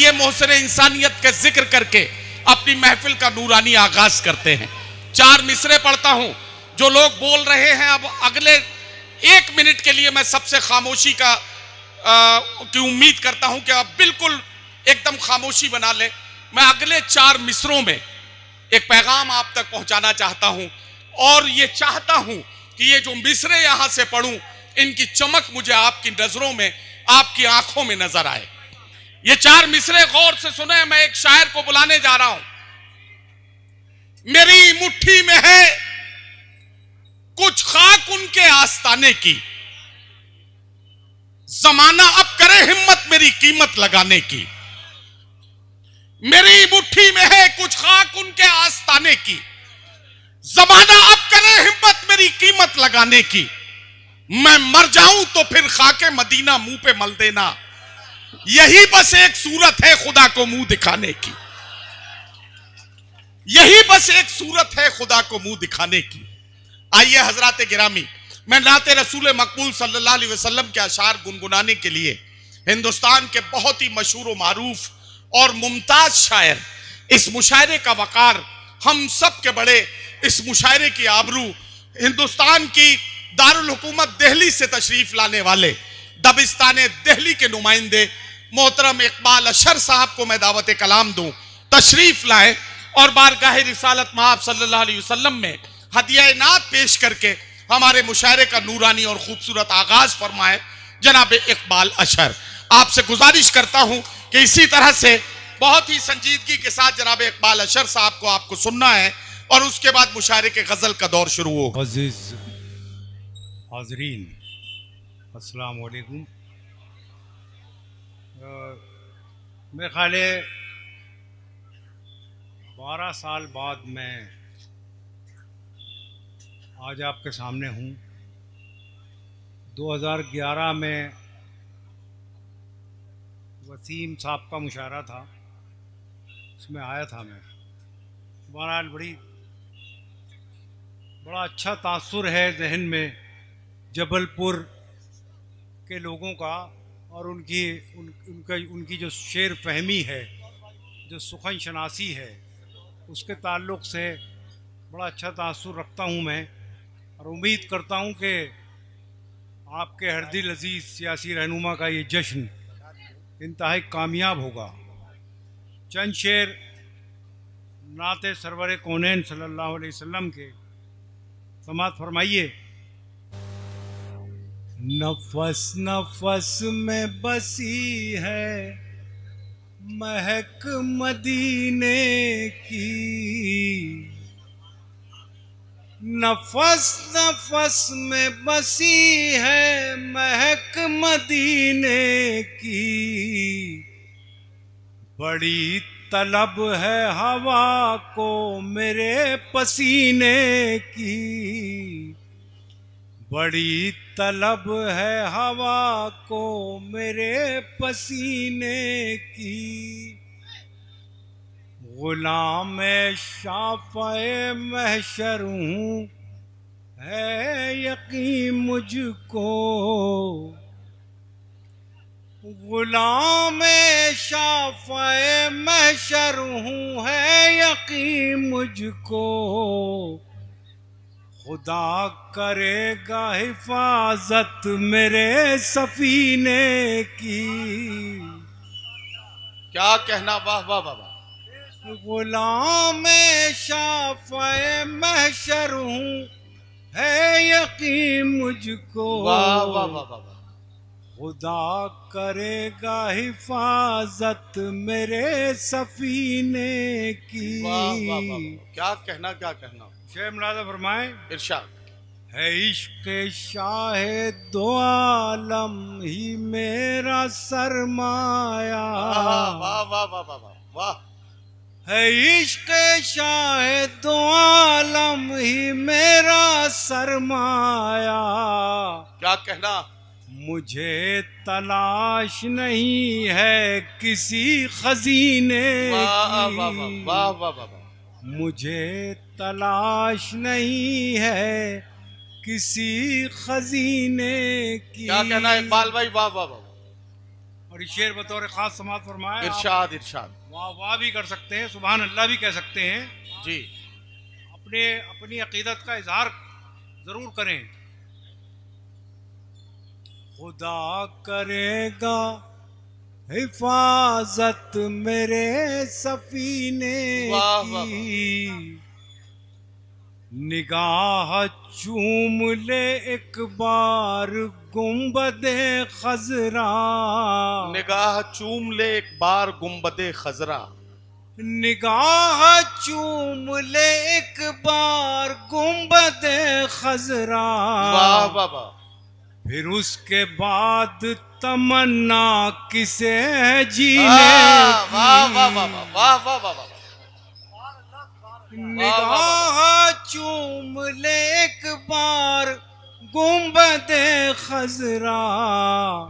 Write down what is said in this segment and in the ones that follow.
आइए मोहसिन इंसानियत के जिक्र करके अपनी महफिल का नूरानी आगाज करते हैं। 4 मिसरे पढ़ता हूं। जो लोग बोल रहे हैं, अब अगले 1 मिनट के लिए मैं सबसे खामोशी की उम्मीद करता हूं कि आप बिल्कुल एकदम खामोशी बना ले। मैं अगले 4 मिसरों में एक पैगाम आप तक पहुंचाना चाहता हूं और ये चाहता हूं कि ये जो मिसरे यहां से पढ़ूं, इनकी चमक मुझे आपकी नजरों में, आपकी आंखों में नजर आए। ये 4 मिसरे गौर से सुने। मैं एक शायर को बुलाने जा रहा हूं। मेरी मुट्ठी में है कुछ खाक उनके आस्ताने की, जमाना अब करे हिम्मत मेरी कीमत लगाने की। मेरी मुट्ठी में है कुछ खाक उनके आस्ताने की, जमाना अब करे हिम्मत मेरी कीमत लगाने की। मैं मर जाऊं तो फिर खाके मदीना मुंह पे मल देना, यही बस एक सूरत है खुदा को मुंह दिखाने की। यही बस एक सूरत है खुदा को मुंह दिखाने की। आइए हजरात गिरामी, मैं नाते रसूल मकबूल सल्लल्लाहु अलैहि वसल्लम के अशार गुनगुनाने के लिए हिंदुस्तान के बहुत ही मशहूर मारूफ और मुमताज शायर, इस मुशायरे का वकार, हम सब के बड़े, इस मुशायरे की आबरू, हिंदुस्तान की दारुल हुकूमत दिल्ली से तशरीफ लाने वाले दबिस्तान दिल्ली के नुमाइंदे मोहतरम इकबाल अशर साहब को मैं दावत कलाम दूं, तशरीफ लाएं और बारगाह रिसालत महब सल्लल्लाहु अलैहि वसल्लम में हदिया नात पेश करके हमारे मुशायरे का नूरानी और खूबसूरत आगाज फरमाए। जनाब इकबाल अशर, आपसे गुजारिश करता हूं कि इसी तरह से बहुत ही संजीदगी के साथ जनाब इकबाल अशर साहब को आपको सुनना है और उसके बाद मुशायरे के गजल का दौर शुरू होगा। अजीज हाजरीन, अस्सलाम वालेकुम। मेरे ख्याल है 12 साल बाद मैं आज आपके सामने हूँ। 2011 में वसीम साहब का मुशायरा था, उसमें आया था मैं। बहरहाल बड़ा अच्छा तासुर है जहन में जबलपुर के लोगों का और उनकी जो शेर फहमी है, जो सुखन शनासी है, उसके ताल्लुक़ से बड़ा अच्छा तासुर रखता हूँ मैं और उम्मीद करता हूँ कि आपके हरदिल अजीज़ सियासी रहनुमा का ये जश्न इंतहाई कामयाब होगा। चंद शेर नाते सरवर कौनैन सल्लल्लाहु अलैहि वसल्लम के समात फरमाइए। नफस नफस में बसी है महक मदीने की, नफस नफस में बसी है महक मदीने की। बड़ी तलब है हवा को मेरे पसीने की, बड़ी तलब है हवा को मेरे पसीने की। गुलाम शाफ़े महशर हूँ है यकीन मुझको, गुलाम शाफ़े महशर हूँ है यकीन मुझको। खुदा करेगा हिफाजत मेरे सफीने की। क्या कहना, वाह वाह वाह। गुलाम शाफ़े महशर हूँ है यकीन मुझको, वाह वाह वाह वाह। खुदा करेगा हिफाजत मेरे सफीने की। वाह वाह वाह। क्या कहना, क्या कहना। शेर मुलाज़ा फरमाए, इरशाद। है इश्क़ शाह दो आलम ही मेरा सरमाया। वाह वाह वाह वाह वाह। है इश्क़ शाह दो आलम ही मेरा सरमाया। क्या कहना। मुझे तलाश नहीं है किसी खजीने की, वाह वाह वाह। मुझे तलाश नहीं है किसी खजीने की। क्या कहना है इकबाल भाई, वाह वाह वाह। और और ये शेर बतौर खास समाज फरमाए। इरशाद इरशाद। वाह वाह भी कर सकते हैं, सुभान अल्लाह भी कह सकते हैं जी। अपने अपनी अकीदत का इजहार जरूर करें। खुदा करेगा हिफाजत मेरे सफीने वाह, वाह, की, निगाह चूम ले एक बार गुंबदे खजरा, निगाह चूम ले एक बार गुंबदे खजरा, निगाह चूम ले एक बार गुंबदे खजरा, वाह वाह वाह, फिर उसके बाद तमन्ना किसे जीने वाह की, वाह वाह वाह वाह वाह वाह, निगाह चूम ले एक बार गुंबदे खजरा,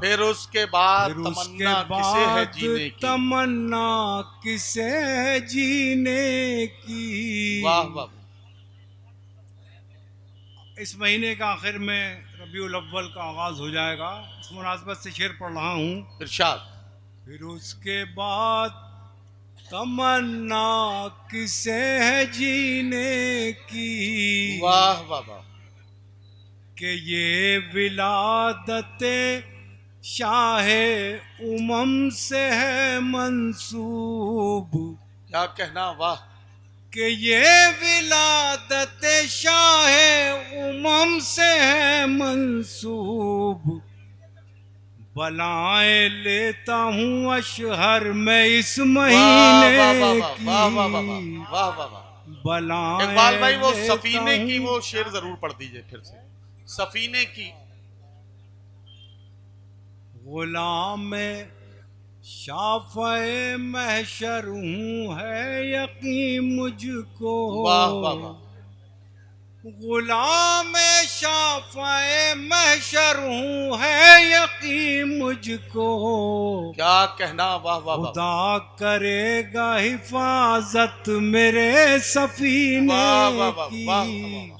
फिर उसके बाद फिर उसके तमन्ना किसे है बाद जीने की। तमन्ना किसे है जीने की। वाह वाह। इस महीने का आखिर में रबीउल अव्वल का आगाज हो जाएगा, इस मुनासबत से शेर पढ़ रहा हूँ। इरशाद। फिर उसके बाद तमन्ना किसे है जीने की, वाह वाह वाह, कि ये विलादते शाहे उमम से है मंसूब, क्या कहना, वाह, कि ये विलादत शाहे उमम से है मंसूब, बलाएं लेता हूँ अशहर में इस महीने की, वाह वाह वाह वाह वाह वाह। बलाएं इकबाल भाई वो लेता सफीने की हूँ। वो शेर जरूर पढ़ दीजिए फिर से, सफीने की। गुलाम शाफ़े महशर हूँ है यकीन मुझको, वाह वाह वाह, गुलाम शाफ़े महशर हूँ है यकीन मुझको, क्या कहना, वाह वाह वाह, खुदा करेगा हिफाजत मेरे सफीने वाह वाह वाह की। वाह वाह।